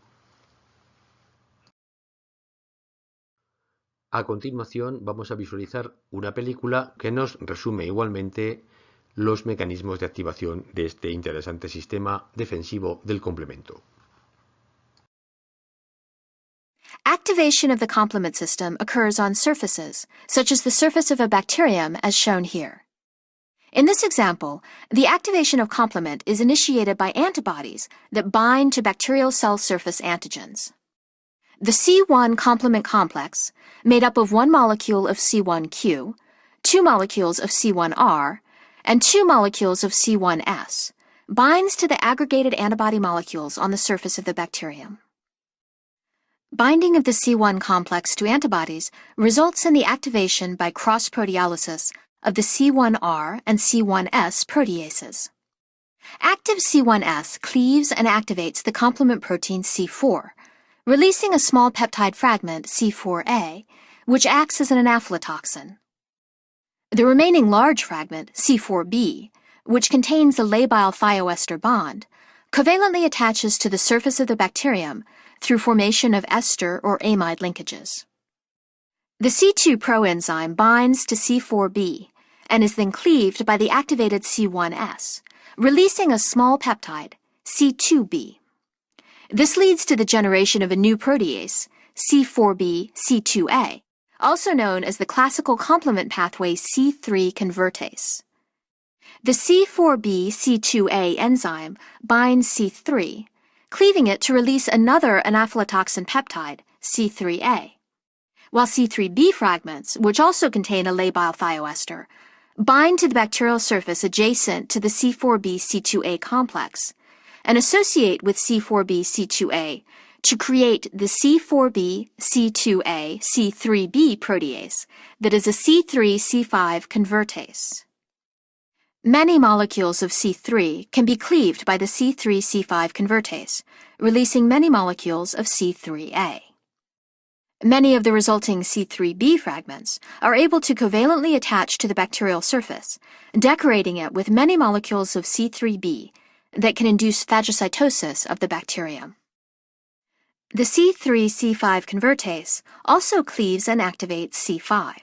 A continuación vamos a visualizar una película que nos resume igualmente los mecanismos de activación de este interesante sistema defensivo del complemento. Activation of the complement system occurs on surfaces, such as the surface of a bacterium as shown here. In this example, the activation of complement is initiated by antibodies that bind to bacterial cell surface antigens. The C1 complement complex, made up of one molecule of C1q, two molecules of C1r, and two molecules of C1s, binds to the aggregated antibody molecules on the surface of the bacterium. Binding of the C1 complex to antibodies results in the activation by cross-proteolysis of the C1r and C1s proteases. Active C1s cleaves and activates the complement protein C4, releasing a small peptide fragment, C4a, which acts as an aflatoxin. The remaining large fragment, C4b, which contains a labile thioester bond, covalently attaches to the surface of the bacterium through formation of ester or amide linkages. The C2 proenzyme binds to C4b and is then cleaved by the activated C1s, releasing a small peptide, C2b. This leads to the generation of a new protease, C4b-C2a, also known as the classical complement pathway C3 convertase. The C4b-C2a enzyme binds C3, cleaving it to release another anaphylotoxin peptide, C3a, while C3b fragments, which also contain a labile thioester, bind to the bacterial surface adjacent to the C4b-C2a complex and associate with C4b-C2a to create the C4b-C2a-C3b protease that is a C3-C5 convertase. Many molecules of C3 can be cleaved by the C3-C5 convertase, releasing many molecules of C3a. Many of the resulting C3b fragments are able to covalently attach to the bacterial surface, decorating it with many molecules of C3b that can induce phagocytosis of the bacterium. The C3-C5 convertase also cleaves and activates C5.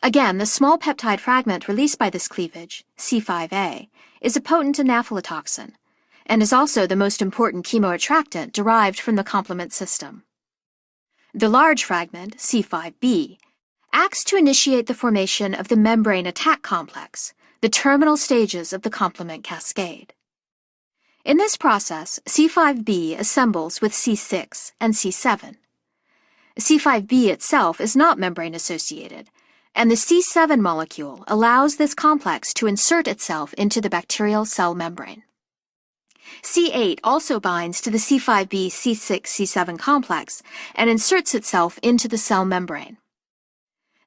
Again, the small peptide fragment released by this cleavage, C5a, is a potent anaphylotoxin and is also the most important chemoattractant derived from the complement system. The large fragment, C5b, acts to initiate the formation of the membrane attack complex, the terminal stages of the complement cascade. In this process, C5b assembles with C6 and C7. C5b itself is not membrane-associated, and the C7 molecule allows this complex to insert itself into the bacterial cell membrane. C8 also binds to the C5b C6 C7 complex and inserts itself into the cell membrane.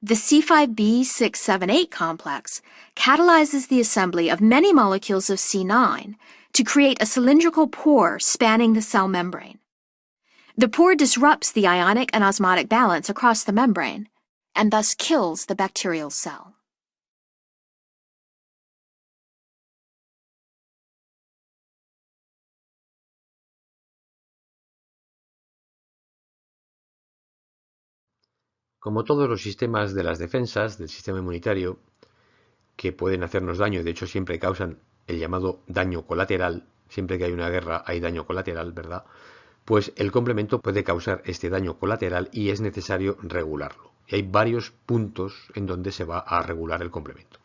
The C5b 678 complex catalyzes the assembly of many molecules of C9 to create a cylindrical pore spanning the cell membrane. The pore disrupts the ionic and osmotic balance across the membrane and thus kills the bacterial cell. Como todos los sistemas de las defensas del sistema inmunitario, que pueden hacernos daño y de hecho siempre causan el llamado daño colateral, siempre que hay una guerra hay daño colateral, ¿verdad? Pues el complemento puede causar este daño colateral y es necesario regularlo. Y hay varios puntos en donde se va a regular el complemento.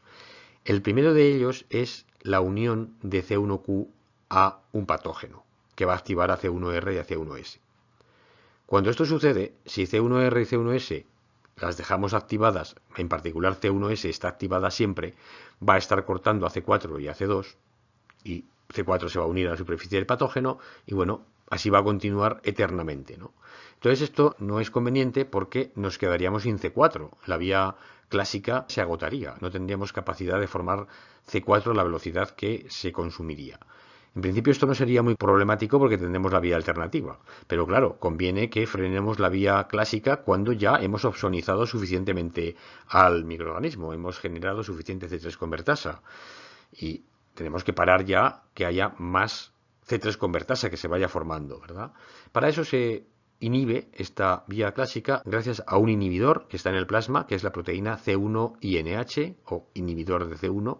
El primero de ellos es la unión de C1Q a un patógeno, que va a activar a C1R y a C1S. Cuando esto sucede, si C1R y C1S las dejamos activadas, en particular C1S está activada siempre, va a estar cortando a C4 y a C2, y C4 se va a unir a la superficie del patógeno, y bueno, así va a continuar eternamente, ¿no? Entonces esto no es conveniente porque nos quedaríamos sin C4. La vía clásica se agotaría, no tendríamos capacidad de formar C4 a la velocidad que se consumiría. En principio esto no sería muy problemático porque tendremos la vía alternativa, pero claro, conviene que frenemos la vía clásica cuando ya hemos opsonizado suficientemente al microorganismo, hemos generado suficiente C3 convertasa y tenemos que parar ya que haya más C3 convertasa que se vaya formando, ¿verdad? Para eso se inhibe esta vía clásica gracias a un inhibidor que está en el plasma, que es la proteína C1-INH o inhibidor de C1,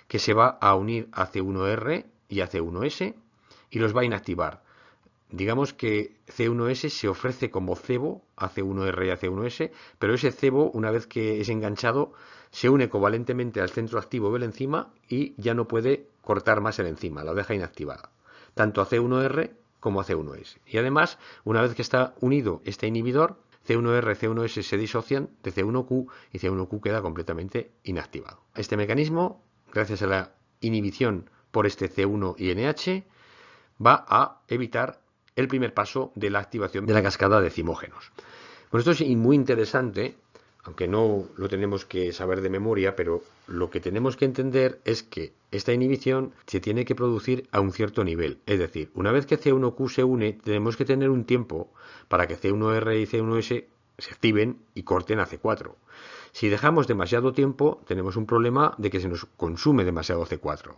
que se va a unir a C1R y a C1S y los va a inactivar. Digamos que C1S se ofrece como cebo a C1R y a C1S, pero ese cebo, una vez que es enganchado, se une covalentemente al centro activo de la enzima y ya no puede cortar más el enzima, la deja inactivada, tanto a C1R como a C1S. Y además, una vez que está unido este inhibidor, C1R y C1S se disocian de C1Q y C1Q queda completamente inactivado. Este mecanismo, gracias a la inhibición por este C1-INH, va a evitar el primer paso de la activación de la cascada de decimógenos. Bueno, esto es muy interesante, aunque no lo tenemos que saber de memoria, pero lo que tenemos que entender es que esta inhibición se tiene que producir a un cierto nivel. Es decir, una vez que C1Q se une, tenemos que tener un tiempo para que C1R y C1S se activen y corten a C4. Si dejamos demasiado tiempo, tenemos un problema de que se nos consume demasiado C4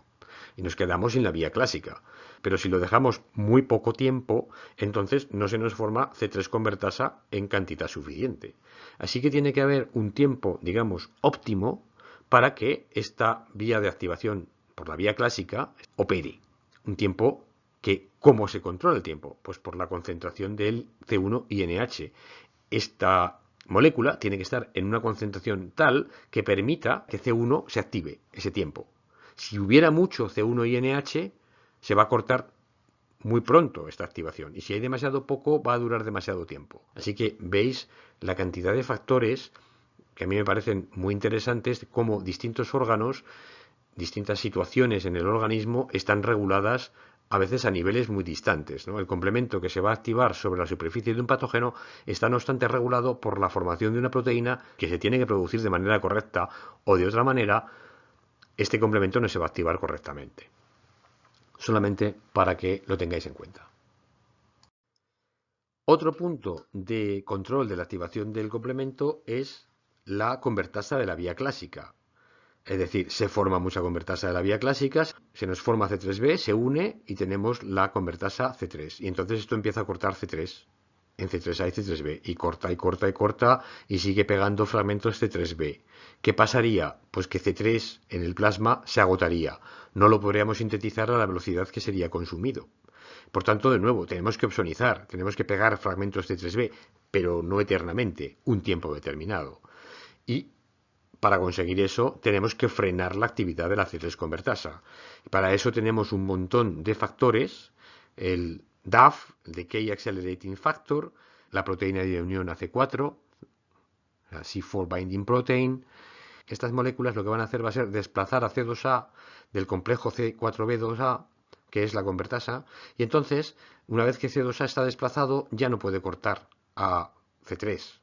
y nos quedamos sin la vía clásica. Pero si lo dejamos muy poco tiempo, entonces no se nos forma C3 convertasa en cantidad suficiente. Así que tiene que haber un tiempo, digamos, óptimo para que esta vía de activación por la vía clásica opere. Un tiempo que, ¿cómo se controla el tiempo? Pues por la concentración del C1-INH. Esta molécula tiene que estar en una concentración tal que permita que C1 se active ese tiempo. Si hubiera mucho C1-INH, se va a cortar muy pronto esta activación. Y si hay demasiado poco, va a durar demasiado tiempo. Así que veis la cantidad de factores que a mí me parecen muy interesantes, cómo distintos órganos, distintas situaciones en el organismo están reguladas a veces a niveles muy distantes, ¿no? El complemento que se va a activar sobre la superficie de un patógeno está no obstante regulado por la formación de una proteína que se tiene que producir de manera correcta o de otra manera este complemento no se va a activar correctamente. Solamente para que lo tengáis en cuenta. Otro punto de control de la activación del complemento es la convertasa de la vía clásica. Es decir, se forma mucha convertasa de la vía clásica, se nos forma C3b, se une y tenemos la convertasa C3. Y entonces esto empieza a cortar C3 en C3A y C3b. Y corta y corta y corta y sigue pegando fragmentos C3b. ¿Qué pasaría? Pues que C3 en el plasma se agotaría. No lo podríamos sintetizar a la velocidad que sería consumido. Por tanto, de nuevo, tenemos que opsonizar, tenemos que pegar fragmentos C3b, pero no eternamente, un tiempo determinado. Y para conseguir eso, tenemos que frenar la actividad de la C3 convertasa. Para eso tenemos un montón de factores, el DAF, el Decay Accelerating Factor, la proteína de unión AC4, la C4 Binding Protein. Estas moléculas lo que van a hacer va a ser desplazar a C2A del complejo C4B2A, que es la convertasa, y entonces, una vez que C2A está desplazado, ya no puede cortar a C3.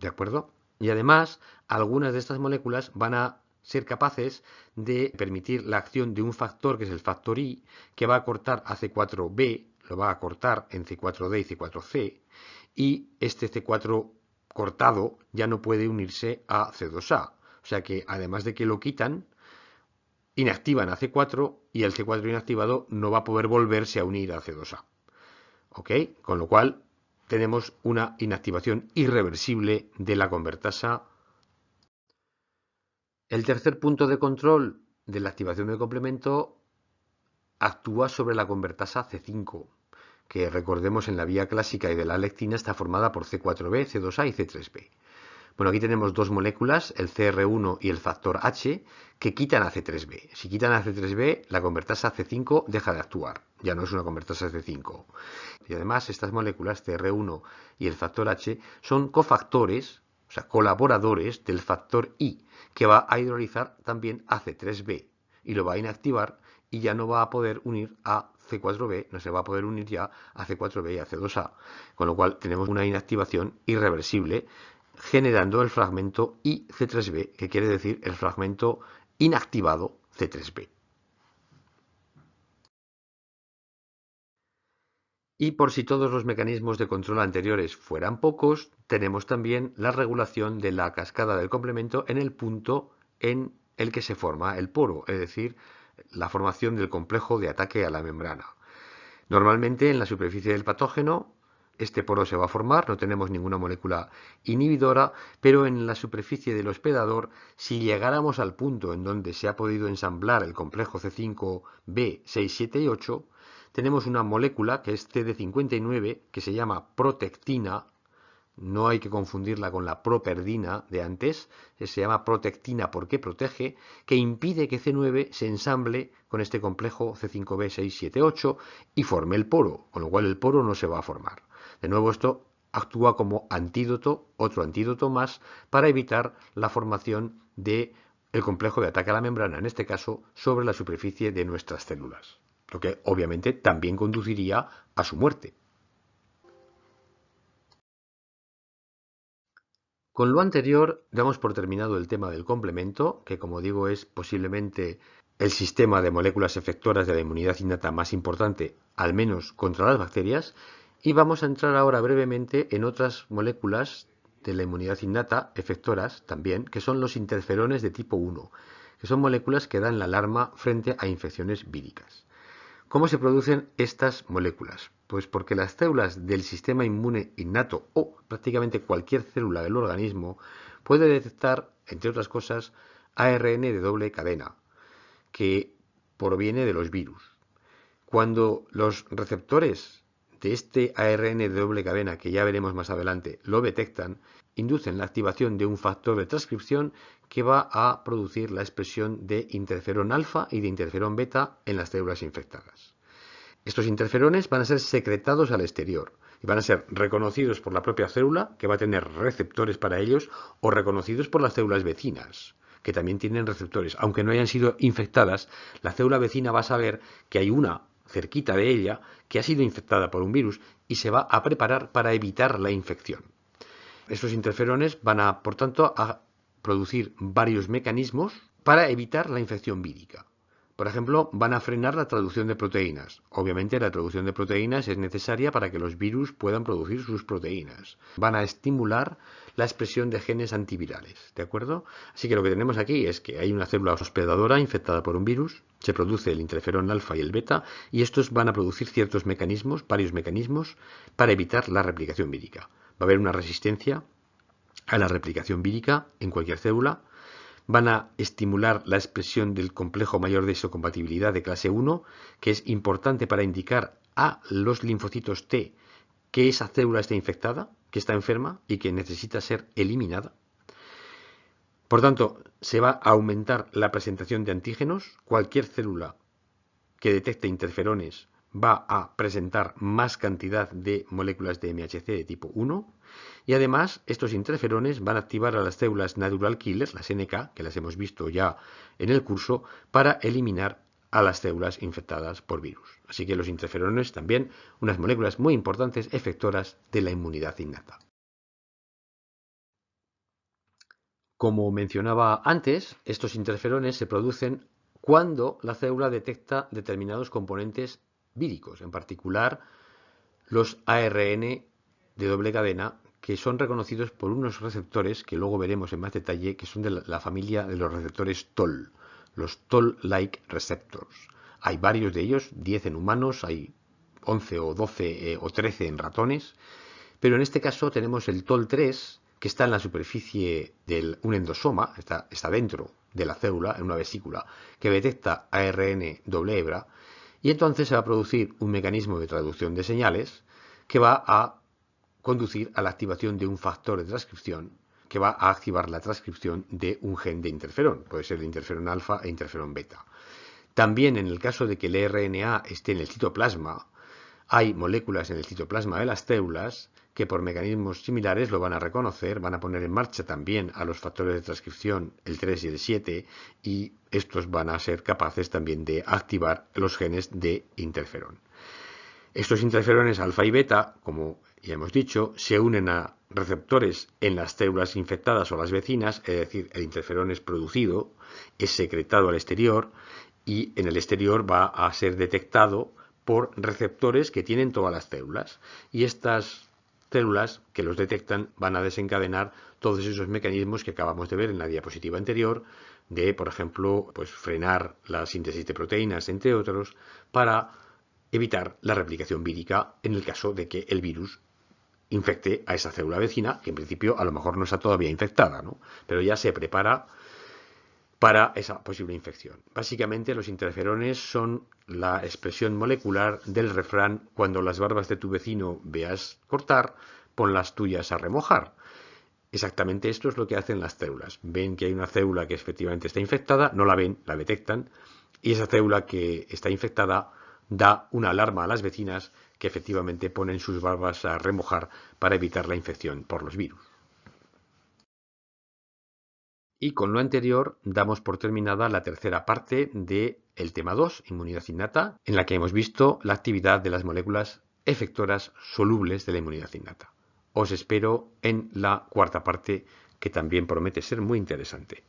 ¿De acuerdo? Y además, algunas de estas moléculas van a ser capaces de permitir la acción de un factor, que es el factor I, que va a cortar a C4B, lo va a cortar en C4D y C4C, y este C4 cortado ya no puede unirse a C2A. O sea que, además de que lo quitan, inactivan a C4 y el C4 inactivado no va a poder volverse a unir a C2A. ¿Ok? Con lo cual tenemos una inactivación irreversible de la convertasa. El tercer punto de control de la activación del complemento actúa sobre la convertasa C5, que recordemos en la vía clásica y de la lectina está formada por C4b, C2a y C3b. Bueno, aquí tenemos dos moléculas, el CR1 y el factor H, que quitan a C3b. Si quitan a C3b, la convertasa C5 deja de actuar, ya no es una convertasa C5. Y además, estas moléculas, CR1 y el factor H, son cofactores, o sea, colaboradores del factor I, que va a hidrolizar también a C3b y lo va a inactivar y ya no va a poder unir a C4b, no se va a poder unir ya a C4b y a C2a, con lo cual tenemos una inactivación irreversible generando el fragmento IC3b, que quiere decir el fragmento inactivado C3b. Y por si todos los mecanismos de control anteriores fueran pocos, tenemos también la regulación de la cascada del complemento en el punto en el que se forma el poro, es decir, la formación del complejo de ataque a la membrana. Normalmente en la superficie del patógeno este poro se va a formar, no tenemos ninguna molécula inhibidora, pero en la superficie del hospedador, si llegáramos al punto en donde se ha podido ensamblar el complejo C5b, 6, 7 y 8, tenemos una molécula que es CD59, que se llama protectina. No hay que confundirla con la properdina de antes, se llama protectina porque protege, que impide que C9 se ensamble con este complejo C5b, 6, 7, 8 y forme el poro, con lo cual el poro no se va a formar. De nuevo, esto actúa como antídoto, otro antídoto más, para evitar la formación del complejo de ataque a la membrana, en este caso sobre la superficie de nuestras células, lo que obviamente también conduciría a su muerte. Con lo anterior, damos por terminado el tema del complemento, que como digo es posiblemente el sistema de moléculas efectoras de la inmunidad innata más importante, al menos contra las bacterias, y vamos a entrar ahora brevemente en otras moléculas de la inmunidad innata, efectoras también, que son los interferones de tipo 1, que son moléculas que dan la alarma frente a infecciones víricas. ¿Cómo se producen estas moléculas? Pues porque las células del sistema inmune innato o prácticamente cualquier célula del organismo puede detectar, entre otras cosas, ARN de doble cadena, que proviene de los virus. Cuando los receptores de este ARN de doble cadena, que ya veremos más adelante, lo detectan, inducen la activación de un factor de transcripción que va a producir la expresión de interferón alfa y de interferón beta en las células infectadas. Estos interferones van a ser secretados al exterior y van a ser reconocidos por la propia célula, que va a tener receptores para ellos, o reconocidos por las células vecinas, que también tienen receptores. Aunque no hayan sido infectadas, la célula vecina va a saber que hay una cerquita de ella que ha sido infectada por un virus y se va a preparar para evitar la infección. Estos interferones van a, por tanto, a producir varios mecanismos para evitar la infección vírica. Por ejemplo, van a frenar la traducción de proteínas. Obviamente la traducción de proteínas es necesaria para que los virus puedan producir sus proteínas. Van a estimular la expresión de genes antivirales, ¿de acuerdo? Así que lo que tenemos aquí es que hay una célula hospedadora infectada por un virus, se produce el interferón alfa y el beta, y estos van a producir ciertos mecanismos, varios mecanismos, para evitar la replicación vírica. Va a haber una resistencia a la replicación vírica en cualquier célula. Van a estimular la expresión del complejo mayor de isocompatibilidad de clase 1, que es importante para indicar a los linfocitos T que esa célula está infectada, que está enferma y que necesita ser eliminada. Por tanto, se va a aumentar la presentación de antígenos. Cualquier célula que detecte interferones va a presentar más cantidad de moléculas de MHC de tipo 1. Y además, estos interferones van a activar a las células natural killers, las NK, que las hemos visto ya en el curso, para eliminar a las células infectadas por virus. Así que los interferones también, unas moléculas muy importantes efectoras de la inmunidad innata. Como mencionaba antes, estos interferones se producen cuando la célula detecta determinados componentes víricos, en particular los ARN de doble cadena, que son reconocidos por unos receptores que luego veremos en más detalle, que son de la familia de los receptores Toll, los Toll-like receptors. Hay varios de ellos, 10 en humanos, hay 11 o 12 o 13 en ratones, pero en este caso tenemos el Toll3, que está en la superficie de un endosoma, está dentro de la célula, en una vesícula, que detecta ARN doble hebra, y entonces se va a producir un mecanismo de traducción de señales que va a conducir a la activación de un factor de transcripción que va a activar la transcripción de un gen de interferón, puede ser de interferón alfa e interferón beta. También en el caso de que el RNA esté en el citoplasma, Hay moléculas en el citoplasma de las células que por mecanismos similares lo van a reconocer, van a poner en marcha también a los factores de transcripción, el 3 y el 7, y estos van a ser capaces también de activar los genes de interferón. Estos interferones alfa y beta, como ya hemos dicho, se unen a receptores en las células infectadas o las vecinas, es decir, el interferón es producido, es secretado al exterior y en el exterior va a ser detectado por receptores que tienen todas las células. Y estas células que los detectan van a desencadenar todos esos mecanismos que acabamos de ver en la diapositiva anterior, de, por ejemplo, pues frenar la síntesis de proteínas, entre otros, para evitar la replicación vírica en el caso de que el virus infecte a esa célula vecina, que en principio a lo mejor no está todavía infectada, ¿no? Pero ya se prepara para esa posible infección. Básicamente los interferones son la expresión molecular del refrán: cuando las barbas de tu vecino veas cortar, pon las tuyas a remojar. Exactamente esto es lo que hacen las células. Ven que hay una célula que efectivamente está infectada, no la ven, la detectan, y esa célula que está infectada da una alarma a las vecinas que efectivamente ponen sus barbas a remojar para evitar la infección por los virus. Y con lo anterior damos por terminada la tercera parte del tema 2, inmunidad innata, en la que hemos visto la actividad de las moléculas efectoras solubles de la inmunidad innata. Os espero en la cuarta parte, que también promete ser muy interesante.